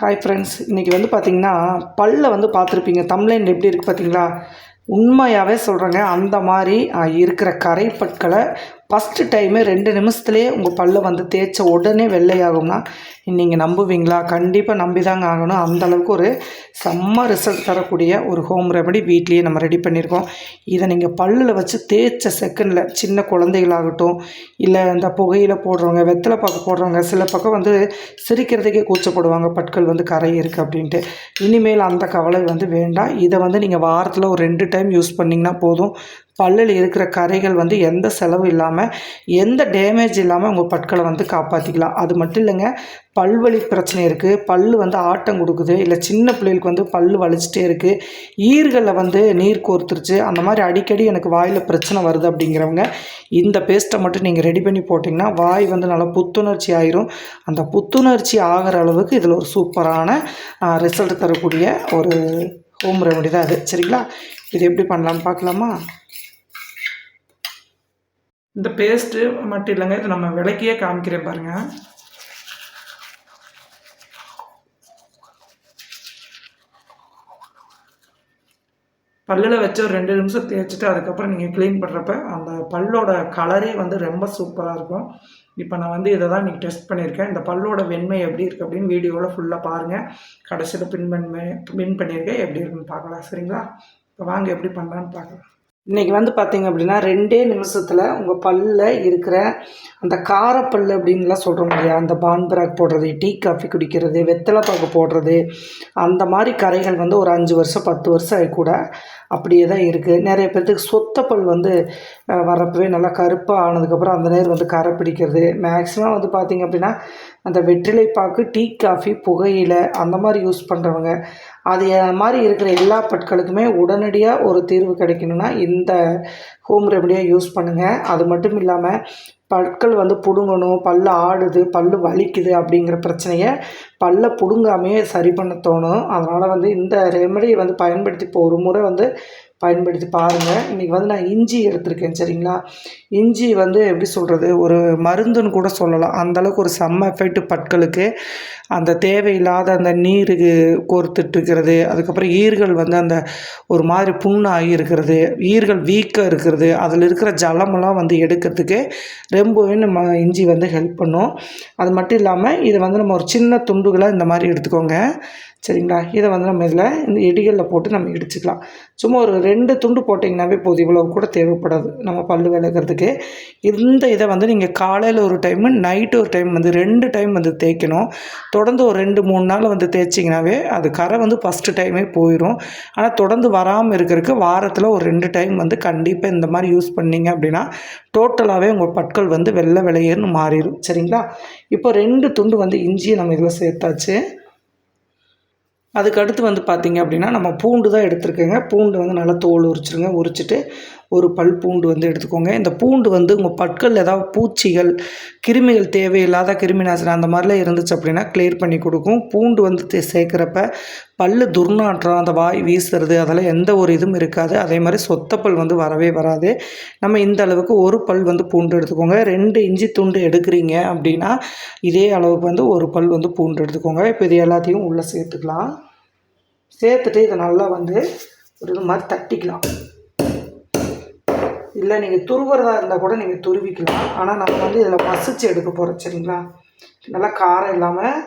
Hi friends, இன்றைக்கி வந்து பார்த்திங்கன்னா பல்ல வந்து பார்த்துருப்பீங்க. தம்ப்லைன் எப்படி இருக்குது பார்த்தீங்களா? உண்மையாகவே சொல்கிறேங்க. அந்த மாதிரி இருக்கிற கரை பற்களை ஃபஸ்ட்டு டைமு 2 நிமிஷத்துலேயே உங்கள் பல்லை வந்து தேய்ச்ச உடனே வெள்ளையாகும்னா நீங்கள் நம்புவீங்களா? கண்டிப்பாக நம்பி தாங்க ஆகணும். அந்தளவுக்கு ஒரு செம்ம ரிசல்ட் தரக்கூடிய ஒரு ஹோம் ரெமெடி வீட்லேயே நம்ம ரெடி பண்ணியிருக்கோம். இதை நீங்கள் பல்லில் வச்சு தேய்ச்ச செகண்டில் சின்ன குழந்தைகளாகட்டும், இல்லை இந்த புகையில போடுறவங்க, வெத்தலை பாக்கு போடுறவங்க, சில பக்கம் வந்து சிரிக்கிறதுக்கே கூச்சப்படுவாங்க, பற்கள் வந்து கரை இருக்குது அப்படின்ட்டு. இனிமேல் அந்த கவலை வந்து வேண்டாம். இதை வந்து நீங்கள் வாரத்தில் ஒரு 2 டைம் யூஸ் பண்ணிங்கன்னா போதும். பல்லில் இருக்கிற கரைகள் வந்து எந்த செலவும் இல்லாமல், எந்த டேமேஜ் இல்லாமல் உங்கள் பற்களை வந்து காப்பாற்றிக்கலாம். அது மட்டும் இல்லைங்க, பல்வலி பிரச்சனை இருக்குது, பல் வந்து ஆட்டம் கொடுக்குது, இல்லை சின்ன பிள்ளைகளுக்கு வந்து பல் வலிச்சிட்டே இருக்குது, ஈர்களில் வந்து நீர் கோர்த்துருச்சு, அந்த மாதிரி அடிக்கடி எனக்கு வாயில் பிரச்சனை வருது அப்படிங்கிறவங்க இந்த பேஸ்ட்டை மட்டும் நீங்கள் ரெடி பண்ணி போட்டிங்கன்னா வாய் வந்து நல்லா புத்துணர்ச்சி ஆயிரும். அந்த புத்துணர்ச்சி ஆகிற அளவுக்கு இதில் ஒரு சூப்பரான ரிசல்ட் தரக்கூடிய ஒரு ஹோம் ரெமெடி தான் அது. சரிங்களா? இது எப்படி பண்ணலான்னு பார்க்கலாமா? இந்த பேஸ்ட்டு மட்டும் இல்லைங்க, இது நம்ம விளக்கியே காமிக்கிறேன் பாருங்கள். பல்லில் வச்சு ஒரு 2 நிமிஷம் தேய்ச்சிட்டு அதுக்கப்புறம் நீங்கள் க்ளீன் பண்ணுறப்ப அந்த பல்லோட கலரே வந்து ரொம்ப சூப்பராக இருக்கும். இப்போ நான் வந்து இதை தான் இன்றைக்கி டெஸ்ட் பண்ணியிருக்கேன். இந்த பல்லோட வெண்மை எப்படி இருக்குது அப்படின்னு வீடியோவில் ஃபுல்லாக பாருங்கள். கடைசியில் பின் பண்ணியிருக்கேன், எப்படி இருக்குன்னு பார்க்கலாம். சரிங்களா? இப்போ வாங்க எப்படி பண்ணலான்னு பார்க்கலாம். இன்றைக்கி வந்து பார்த்திங்க அப்படின்னா 2 நிமிஷத்தில் உங்கள் பல்லில் இருக்கிற அந்த காரப்பல் அப்படின்லாம் சொல்கிறோம் இல்லையா, அந்த பான்பராக் போடுறது, டீ காஃபி குடிக்கிறது, வெத்தலை பாக்கு போடுறது, அந்த மாதிரி கரைகள் வந்து ஒரு 5 வருஷம் 10 வருஷம் ஆகி கூட அப்படியே தான் இருக்குது. நிறைய பேர்த்துக்கு சொத்தப்பல் வந்து வரப்பவே நல்லா கருப்பாக ஆனதுக்கப்புறம் அந்த நேரம் வந்து கரை பிடிக்கிறது. மேக்ஸிமம் வந்து பார்த்திங்க அப்படின்னா அந்த வெற்றிலை பாக்கு, டீ காஃபி, புகையிலை அந்த மாதிரி யூஸ் பண்ணுறவங்க, அது மாதிரி இருக்கிற எல்லா பற்களுக்குமே உடனடியாக ஒரு தீர்வு கிடைக்கணும்னா இந்த ஹோம் ரெமடியாக யூஸ் பண்ணுங்கள். அது மட்டும் இல்லாமல் பற்கள் வந்து பிடுங்கணும், பல் ஆடுது, பல் வலிக்குது அப்படிங்கிற பிரச்சனையை பல்லை பிடுங்காமையே சரி பண்ண தோணும். அதனால் வந்து இந்த ரெமடியை வந்து பயன்படுத்தி இப்போ ஒரு முறை வந்து பயன்படுத்தி பாருங்கள். இன்றைக்கி வந்து நான் இஞ்சி எடுத்திருக்கேன். சரிங்களா? இஞ்சி வந்து எப்படி சொல்கிறது, ஒரு மருந்துன்னு கூட சொல்லலாம். அந்தளவுக்கு ஒரு செம்ம எஃபெக்ட் பற்களுக்கு. அந்த தேவையில்லாத அந்த நீர் கோர்த்துட்ருக்கிறது, அதுக்கப்புறம் ஈர்கள் வந்து அந்த ஒரு மாதிரி புண்ணாகி இருக்கிறது, ஈர்கள் வீக்காக இருக்கிறது, அதில் இருக்கிற ஜலமெல்லாம் வந்து எடுக்கிறதுக்கு ரொம்பவே நம்ம இஞ்சி வந்து ஹெல்ப் பண்ணும். அது மட்டும் இல்லாமல் இதை வந்து நம்ம ஒரு சின்ன துண்டுகளாக இந்த மாதிரி எடுத்துக்கோங்க. சரிங்களா? இதை வந்து நம்ம இதில் இந்த இடிகளில் போட்டு நம்ம இடிச்சுக்கலாம். சும்மா ஒரு 2 துண்டு போட்டிங்கனாவே போதும். இவ்வளோ கூட தேவைப்படாது நம்ம பல் விளக்குறதுக்கு. இந்த இதை வந்து நீங்கள் காலையில் ஒரு டைமு, நைட்டு ஒரு டைம் வந்து 2 டைம் வந்து தேய்க்கணும். தொடர்ந்து ஒரு 2-3 நாள் வந்து தேய்ச்சிங்கனாவே அது கரை வந்து ஃபஸ்ட்டு டைமே போயிடும். ஆனால் தொடர்ந்து வராமல் இருக்கிறதுக்கு வாரத்தில் ஒரு 2 டைம் வந்து கண்டிப்பாக இந்த மாதிரி யூஸ் பண்ணிங்க அப்படின்னா டோட்டலாகவே உங்கள் பற்கள் வந்து வெள்ளை வெளையர்னு மாறிடும். சரிங்களா? இப்போ 2 துண்டு வந்து இஞ்சியை நம்ம இதில் சேர்த்தாச்சு. அதுக்கடுத்து வந்து பார்த்திங்க அப்படின்னா நம்ம பூண்டு தான் எடுத்துருக்கேங்க. பூண்டு வந்து நல்லா தோல் உரிச்சிருங்க. உரிச்சிட்டு ஒரு பல் பூண்டு வந்து எடுத்துக்கோங்க. இந்த பூண்டு வந்து உங்கள் பற்கள் ஏதாவது பூச்சிகள், கிருமிகள், தேவையில்லாத கிருமி நாசினி அந்த மாதிரிலாம் இருந்துச்சு அப்படின்னா கிளியர் பண்ணி கொடுக்கும். பூண்டு வந்து சேர்க்குறப்ப பல் துர்நாற்றம், அந்த வாய் வீசுறது, அதெல்லாம் எந்த ஒரு இதுவும் இருக்காது. அதே மாதிரி சொத்தப்பல் வந்து வரவே வராது. நம்ம இந்த அளவுக்கு ஒரு பல் வந்து பூண்டு எடுத்துக்கோங்க. 2 இஞ்சி துண்டு எடுக்கிறீங்க அப்படின்னா இதே அளவுக்கு வந்து ஒரு பல் வந்து பூண்டு எடுத்துக்கோங்க. இப்போ இது எல்லாத்தையும் உள்ளே சேர்த்துக்கலாம். சேர்த்துட்டு இதை நல்லா வந்து ஒரு இது மாதிரி தட்டிக்கலாம். இல்லை நீங்கள் துருவுறதா இருந்தால் கூட நீங்கள் துருவிக்கலாம். ஆனால் நம்ம வந்து இதில் மசிச்சு எடுக்க போகிறோம். சரிங்களா? நல்லா காரம் இல்லாமல்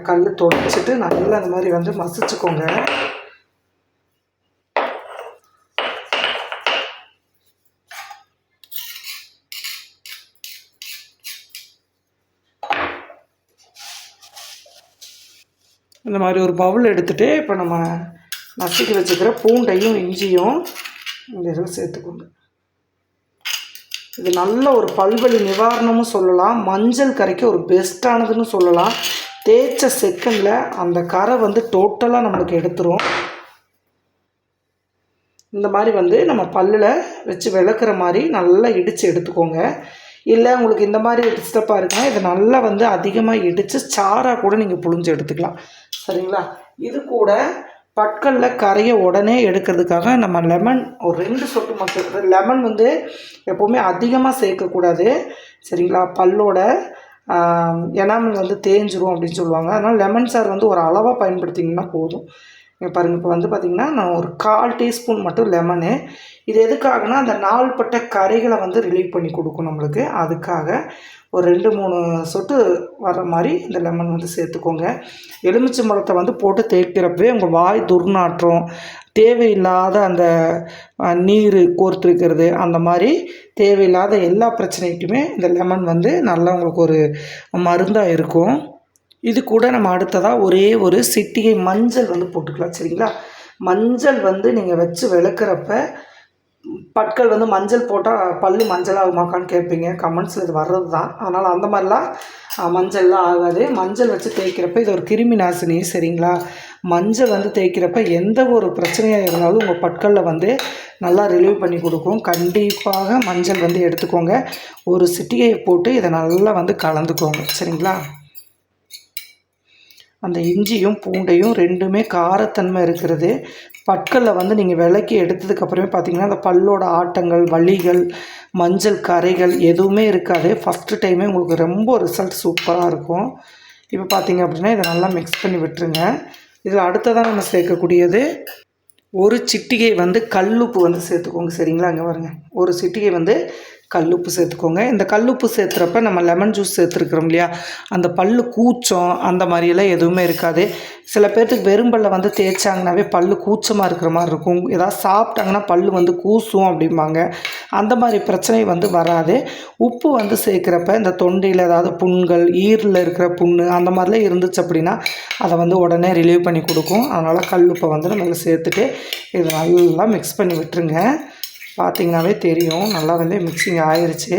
கல் தொடச்சிட்டு நல்லா இந்த மாதிரி வந்து மசிச்சுக்கோங்க. இந்த மாதிரி ஒரு பவுல் எடுத்துகிட்டு இப்போ நம்ம நசுக்கி வச்சுக்கிற பூண்டையும் இஞ்சியும் இந்த இதில் சேர்த்துக்கோங்க. இது நல்ல ஒரு பல்வலி நிவாரணமும் சொல்லலாம், மஞ்சள் கரைக்கு ஒரு பெஸ்ட்டானதுன்னு சொல்லலாம். தேய்ச்ச செகண்டில் அந்த கரை வந்து டோட்டலாக நம்மளுக்கு எடுத்துரும். இந்த மாதிரி வந்து நம்ம பல்லில் வச்சு விளக்குற மாதிரி நல்லா இடித்து எடுத்துக்கோங்க. இல்லை உங்களுக்கு இந்த மாதிரி டிஸ்டர்பாக இருக்குன்னா இதை நல்லா வந்து அதிகமாக இடித்து சாராக கூட நீங்கள் புழிஞ்சு எடுத்துக்கலாம். சரிங்களா? இது கூட பற்களில் கரையை உடனே எடுக்கிறதுக்காக நம்ம லெமன் ஒரு 2 சொட்டு மட்டும். லெமன் வந்து எப்போவுமே அதிகமாக சேர்க்கக்கூடாது. சரிங்களா? பல்லோட எனாமல் வந்து தேஞ்சிரும் அப்படின்னு சொல்லுவாங்க. அதனால் லெமன் சாறு வந்து ஒரு அளவாக பயன்படுத்திங்கன்னா போதும். இங்கே பாருங்கள், இப்போ வந்து பார்த்திங்கன்னா நான் ஒரு 1/4 டீஸ்பூன் மட்டும் லெமனு. இது எதுக்காகனா அந்த நாள்பட்ட கறைகளை வந்து ரிலீவ் பண்ணி கொடுக்கும் நம்மளுக்கு. அதுக்காக ஒரு 2, 3 சொட்டு வர்ற மாதிரி இந்த லெமன் வந்து சேர்த்துக்கோங்க. எலுமிச்சம்பழத்தை வந்து போட்டு தேய்க்கிறப்பவே உங்கள் வாய் துர்நாற்றம், தேவையில்லாத அந்த நீர் கோர்த்துருக்கிறது, அந்த மாதிரி தேவையில்லாத எல்லா பிரச்சனைக்குமே இந்த லெமன் வந்து நல்லா உங்களுக்கு ஒரு மருந்தாக இருக்கும். இது கூட நம்ம அடுத்ததாக ஒரே ஒரு சிட்டிகை மஞ்சள் வந்து போட்டுக்கலாம். சரிங்களா? மஞ்சள் வந்து நீங்கள் வச்சு விளக்குறப்ப பற்கள் வந்து மஞ்சள் போட்டால் பல் மஞ்சள் ஆகுமாக்கான்னு கேட்பீங்க. கமெண்ட்ஸில் இது வர்றது தான். அதனால் அந்த மாதிரிலாம் மஞ்சள்லாம் ஆகாது. மஞ்சள் வச்சு தேய்க்கிறப்ப இது ஒரு கிருமி நாசினி. சரிங்களா? மஞ்சள் வந்து தேய்க்கிறப்ப எந்த ஒரு பிரச்சனையாக இருந்தாலும் உங்கள் பற்களில் வந்து நல்லா ரிலீவ் பண்ணி கொடுக்கும். கண்டிப்பாக மஞ்சள் வந்து எடுத்துக்கோங்க. ஒரு சிட்டிகையை போட்டு இதை நல்லா வந்து கலந்துக்கோங்க. சரிங்களா? அந்த இஞ்சியும் பூண்டையும் 2மே காரத்தன்மை இருக்கிறது. பற்களில் வந்து நீங்கள் விளக்கி எடுத்ததுக்கப்புறமே பார்த்திங்கன்னா அந்த பல்லோட ஆட்டங்கள், வலிகள், மஞ்சள் கறைகள் எதுவுமே இருக்காது. ஃபஸ்ட்டு டைமே உங்களுக்கு ரொம்ப ரிசல்ட் சூப்பராக இருக்கும். இப்போ பார்த்திங்க அப்படின்னா இதை நல்லா மிக்ஸ் பண்ணி விட்டுருங்க. இதில் அடுத்ததாக நம்ம சேர்க்கக்கூடியது ஒரு சிட்டிகை வந்து கல்லுப்பு வந்து சேர்த்துக்கோங்க. சரிங்களா? அங்கே பாருங்க, ஒரு சிட்டிகை வந்து கல்லுப்பு சேர்த்துக்கோங்க. இந்த கல்லுப்பு சேர்த்துறப்ப நம்ம லெமன் ஜூஸ் சேர்த்துருக்குறோம் இல்லையா, அந்த பல்லு கூச்சம் அந்த மாதிரியெல்லாம் எதுவுமே இருக்காது. சில பேர்த்துக்கு வெறும்பல்ல வந்து தேய்ச்சாங்கனாவே பல்லு கூச்சமாக இருக்கிற மாதிரி இருக்கும். ஏதாவது சாப்பிட்டாங்கன்னா பல்லு வந்து கூசும் அப்படிம்பாங்க. அந்த மாதிரி பிரச்சனை வந்து வராது. உப்பு வந்து சேர்க்குறப்ப இந்த தொண்டையில் ஏதாவது புண்கள், ஈரில் இருக்கிற புண்ணு அந்த மாதிரிலாம் இருந்துச்சு அப்படின்னா அதை வந்து உடனே ரிலீவ் பண்ணி கொடுக்கும். அதனால் கல்லுப்பை வந்து நம்ம சேர்த்துட்டு இதை நல்லா மிக்ஸ் பண்ணி விட்டுருங்க. பார்த்திங்கனாவே தெரியும் நல்லா வந்து மிக்சிங் ஆயிடுச்சு.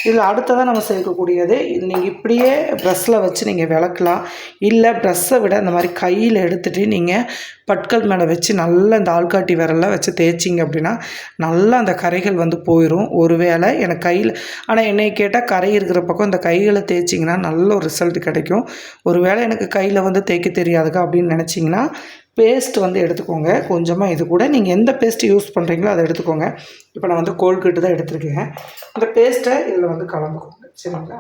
இதில் அடுத்ததாக நம்ம சேர்க்கக்கூடியது, இது நீங்கள் இப்படியே ப்ரெஷ்ஷில் வச்சு நீங்கள் விளக்கலாம். இல்லை ப்ரெஷ்ஷை விட இந்த மாதிரி கையில் எடுத்துகிட்டு நீங்கள் பற்கள் மேலே வச்சு நல்லா இந்த ஆள்காட்டி விரலில் வச்சு தேய்ச்சிங்க அப்படின்னா நல்லா அந்த கரைகள் வந்து போயிடும். ஒருவேளை எனக்கு கையில், ஆனால் என்னை கேட்டால் கரை இருக்கிற பக்கம் இந்த கைகளை தேய்ச்சிங்கன்னா நல்ல ஒரு ரிசல்ட் கிடைக்கும். ஒருவேளை எனக்கு கையில் வந்து தேய்க்க தெரியாதுக்கா அப்படின்னு நினச்சிங்கன்னா பேஸ்ட் வந்து எடுத்துக்கோங்க. கொஞ்சமாக இது கூட நீங்கள் எந்த பேஸ்ட்டு யூஸ் பண்ணுறீங்களோ அதை எடுத்துக்கோங்க. இப்போ நான் வந்து கோல்கேட்டு தான் எடுத்துருக்கேன். அந்த பேஸ்ட்டை இதில் வந்து கலந்துக்கோங்க. சரிங்களா?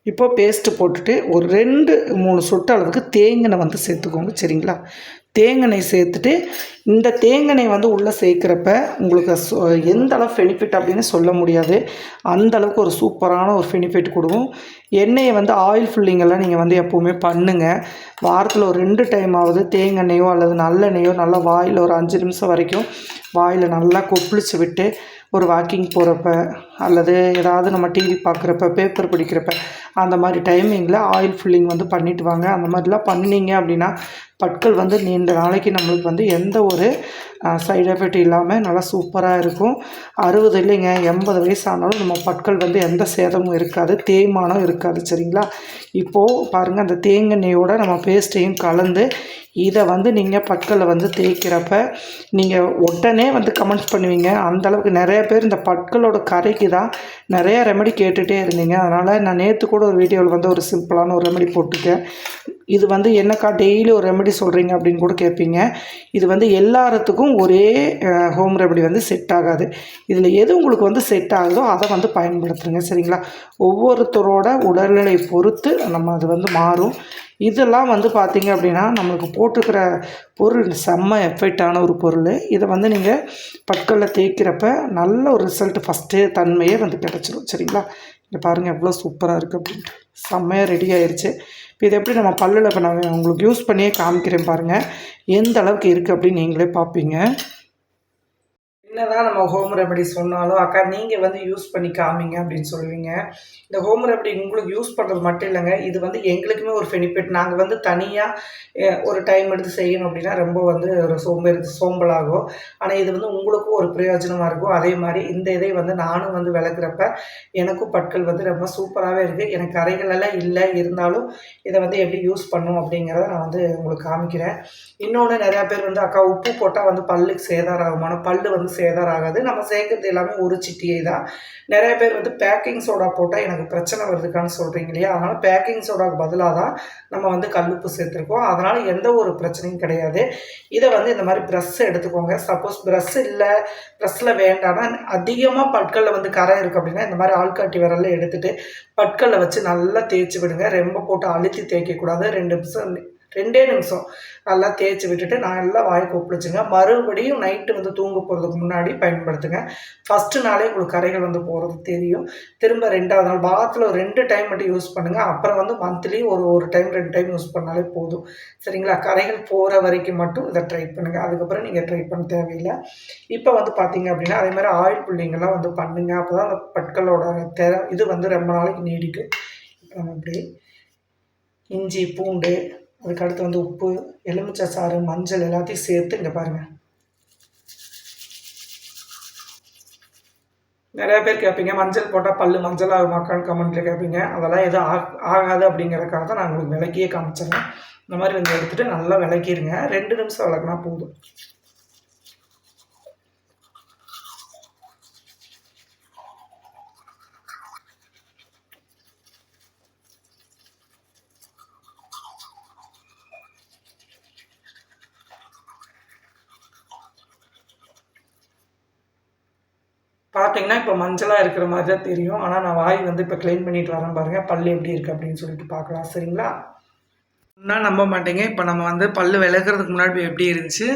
இப்போ பேஸ்ட்டு போட்டுட்டு ஒரு 2, 3 சொட்டு அளவுக்கு தேங்காய் வந்து சேர்த்துக்கோங்க. சரிங்களா? தேங்காய் சேர்த்துட்டு இந்த தேங்காய் வந்து உள்ளே சேர்க்குறப்ப உங்களுக்கு எந்த அளவு பெனிஃபிட் அப்படின்னு சொல்ல முடியாது. அந்த அளவுக்கு ஒரு சூப்பரான ஒரு பெனிஃபிட் கொடுக்கும். எண்ணெயை வந்து ஆயில் ஃபில்லிங்கெல்லாம் நீங்கள் வந்து எப்போவுமே பண்ணுங்கள். வாரத்தில் ஒரு 2 டைமாவது தேங்காய்யோ அல்லது நல்லெண்ணெயோ நல்லா வாயில் ஒரு 5 நிமிஷம் வரைக்கும் வாயில் நல்லா கொப்பளிச்சு விட்டு ஒரு வாக்கிங் போகிறப்ப அல்லது ஏதாவது நம்ம டிவி பார்க்குறப்ப, பேப்பர் படிக்கிறப்ப அந்த மாதிரி டைமிங்கில் ஆயில் ஃபில்லிங் வந்து பண்ணிவிட்டு வாங்க. அந்த மாதிரிலாம் பண்ணினீங்க அப்படின்னா பற்கள் வந்து நீண்ட நாளைக்கு நம்மளுக்கு வந்து எந்த ஒரு சைடு எஃபெக்ட் இல்லாமல் நல்லா சூப்பராக இருக்கும். 60 இல்லைங்க, 80 வயசு ஆனாலும் நம்ம பற்கள் வந்து எந்த சேதமும் இருக்காது, தேய்மானம் இருக்காது. சரிங்களா? இப்போது பாருங்கள், அந்த தேங்காய்யோட நம்ம பேஸ்ட்டையும் கலந்து இதை வந்து நீங்கள் பற்களில் வந்து தேய்க்கிறப்ப நீங்கள் உடனே வந்து கமெண்ட்ஸ் பண்ணுவீங்க. அந்தளவுக்கு நிறைய பேர் இந்த பற்களோட கரைக்கு தான் நிறையா ரெமெடி கேட்டுகிட்டே இருந்தீங்க. அதனால் நான் நேற்று கூட ஒரு வீடியோவில் வந்து ஒரு சிம்பிளான ஒரு ரெமெடி போட்டிருக்கேன். இது வந்து என்னக்கா டெய்லி ஒரு ரெமெடி சொல்கிறீங்க அப்படின்னு கூட கேட்பீங்க. இது வந்து எல்லாத்துக்கும் ஒரே ஹோம் ரெமெடி வந்து செட் ஆகாது. இதில் எது உங்களுக்கு வந்து செட் ஆகுதோ அதை வந்து பயன்படுத்துங்க. சரிங்களா? ஒவ்வொருத்தரோட உடல்நிலை பொறுத்து நம்ம அது வந்து மாறும். இதெல்லாம் வந்து பார்த்திங்க அப்படின்னா நம்மளுக்கு போட்டிருக்கிற பொருள் செம்ம எஃபெக்டான ஒரு பொருள். இதை வந்து நீங்கள் பற்களில் தேய்க்கிறப்ப நல்ல ஒரு ரிசல்ட்டு ஃபஸ்ட்டே தன்மையே வந்து கிடச்சிரும். சரிங்களா? இங்கே பாருங்கள் எவ்வளோ சூப்பராக இருக்குது அப்படின்ட்டு. செம்மையாக ரெடி ஆயிடுச்சு. இப்போ இதை எப்படி நம்ம பல்லில் இப்போ நான் உங்களுக்கு யூஸ் பண்ணியே காமிக்கிறேன் பாருங்கள், எந்த அளவுக்கு இருக்குது அப்படின்னு நீங்களே பார்ப்பீங்க. என்னதான் நம்ம ஹோம் ரெமெடி சொன்னாலும் அக்கா நீங்கள் வந்து யூஸ் பண்ணி காமிங்க அப்படின்னு சொல்லுவீங்க. இந்த ஹோம் ரெமெடி உங்களுக்கு யூஸ் பண்ணுறது மட்டும் இல்லைங்க, இது வந்து எங்களுக்குமே ஒரு பெனிஃபிட். நாங்கள் வந்து தனியாக ஒரு டைம் எடுத்து செய்யணும் அப்படின்னா ரொம்ப வந்து ஒரு சோம்பலாகும். ஆனால் இது வந்து உங்களுக்கும் ஒரு பிரயோஜனமாக இருக்கும். அதே மாதிரி இந்த இதை வந்து நானும் வந்து விளக்குறப்ப எனக்கும் பற்கள் வந்து ரொம்ப சூப்பராகவே இருக்குது. எனக்கு கரைகளெல்லாம் இல்லை, இருந்தாலும் இதை வந்து எப்படி யூஸ் பண்ணும் அப்படிங்கிறத நான் வந்து உங்களுக்கு காமிக்கிறேன். இன்னொன்று நிறையா பேர் வந்து அக்கா உப்பு போட்டால் வந்து பல்லுக்கு சேதாரம் ஆகுமான, பல்லு வந்து சேதாரம் நம்ம சேர்க்கறது எல்லாமே ஒரு சிட்டிகை தான். நிறைய பேர் வந்து பேக்கிங் சோடா போட்டால் எனக்கு பிரச்சனை வருதுக்கான்னு சொல்கிறீங்க இல்லையா? அதனால் பேக்கிங் சோடாவுக்கு பதிலாக தான் நம்ம வந்து கல்லுப்பு சேர்த்துருக்கோம். அதனால் எந்த ஒரு பிரச்சனையும் கிடையாது. இதை வந்து இந்த மாதிரி ப்ரஷ் எடுத்துக்கோங்க. சப்போஸ் ப்ரஷ் இல்லை, ப்ரஷ்ஷில் வேண்டாம்னா அதிகமாக பற்களில் வந்து கரை இருக்குது அப்படின்னா இந்த மாதிரி ஆள்காட்டி விரலில் எடுத்துகிட்டு பற்களில் வச்சு நல்லா தேய்ச்சி விடுங்க. ரொம்ப போட்டு அழுத்தி தேய்க்கக்கூடாது. 2 நிமிஷம் நல்லா தேய்ச்சி விட்டுட்டு நல்லா வாயை கொப்பளிச்சுங்க. மறுபடியும் நைட்டு வந்து தூங்க போகிறதுக்கு முன்னாடி பயன்படுத்துங்க. ஃபஸ்ட்டு நாளே உங்களுக்கு கரைகள் வந்து போகிறது தெரியும். திரும்ப 2வது நாள் வாரத்தில் ஒரு 2 டைம் மட்டும் யூஸ் பண்ணுங்கள். அப்புறம் வந்து மந்த்லி ஒரு டைம் 2 டைம் யூஸ் பண்ணாலே போதும். சரிங்களா? கரைகள் போகிற வரைக்கும் மட்டும் இதை ட்ரை பண்ணுங்கள். அதுக்கப்புறம் நீங்கள் ட்ரை பண்ண தேவையில்லை. இப்போ வந்து பார்த்தீங்க அப்படின்னா அதேமாதிரி ஆயில் புல்லிங்கெல்லாம் வந்து பண்ணுங்கள். அப்போ தான் அந்த பற்களோட இது வந்து ரொம்ப நாளைக்கு நீடிக்கும். இப்போ நம்ம இப்படி இஞ்சி, பூண்டு, அதுக்கடுத்து வந்து உப்பு, எலுமிச்சை சாறு, மஞ்சள் எல்லாத்தையும் சேர்த்து இங்கே பாருங்கள். நிறையா பேர் கேட்பீங்க, மஞ்சள் போட்டால் பல் மஞ்சள் ஆகுமாக்கான்னு கமெண்ட்டில் கேட்பீங்க. அதெல்லாம் எதுவும் ஆகாது அப்படிங்கிறதுக்காக தான் நான் உங்களுக்கு விளக்கியே காமிச்சிடுறேன். இந்த மாதிரி வந்து எடுத்துகிட்டு நல்லா விளக்கிடுங்க. 2 நிமிஷம் விளக்குனா போதும். பார்த்தீங்கன்னா, இப்போ மஞ்சளாக இருக்கிற மாதிரி தான் தெரியும். ஆனால் நான் வாய் வந்து இப்போ க்ளீன் பண்ணிட்டு வரேன் பாருங்கள். பல் எப்படி இருக்குது அப்படின்னு சொல்லிட்டு பார்க்கலாம். சரிங்களா? நான் நம்ப மாட்டேங்க. இப்போ நம்ம வந்து பல் விளக்குறதுக்கு முன்னாடி எப்படி இருந்துச்சு,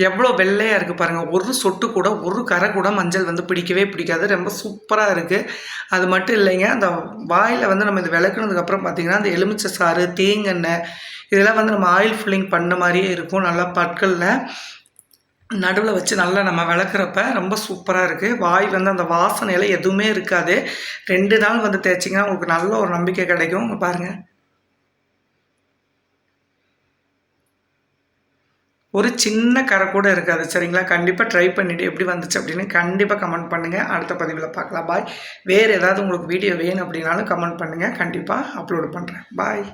எவ்வளோ வெள்ளையாக இருக்குது பாருங்கள். ஒரு சொட்டு கூட, ஒரு கரை கூட மஞ்சள் வந்து பிடிக்கவே பிடிக்காது. ரொம்ப சூப்பராக இருக்குது. அது மட்டும் இல்லைங்க, அந்த வாயில் வந்து நம்ம இது விளக்குனதுக்கப்புறம் பார்த்திங்கன்னா, அந்த எலுமிச்சை சாறு, தேங்கெண்ணெய் இதெல்லாம் வந்து நம்ம ஆயில் ஃபில்லிங் பண்ண மாதிரியே இருக்கும். நல்லா பற்களில் நடுவில் வச்சு நல்லா நம்ம விளக்குறப்ப ரொம்ப சூப்பராக இருக்குது. வாய் வந்து அந்த வாசனையில் எதுவுமே இருக்காது. 2 நாள் வந்து தேய்ச்சிங்கன்னா உங்களுக்கு நல்ல ஒரு நம்பிக்கை கிடைக்கும். இங்கே பாருங்கள், ஒரு சின்ன கரை கூட இருக்காது. சரிங்களா? கண்டிப்பாக ட்ரை பண்ணிவிட்டு எப்படி வந்துச்சு அப்படின்னு கண்டிப்பாக கமெண்ட் பண்ணுங்கள். அடுத்த பதிவில் பார்க்கலாம். பாய். வேறு ஏதாவது உங்களுக்கு வீடியோ வேணும் அப்படின்னாலும் கமெண்ட் பண்ணுங்கள். கண்டிப்பாக அப்லோடு பண்ணுறேன். பாய்.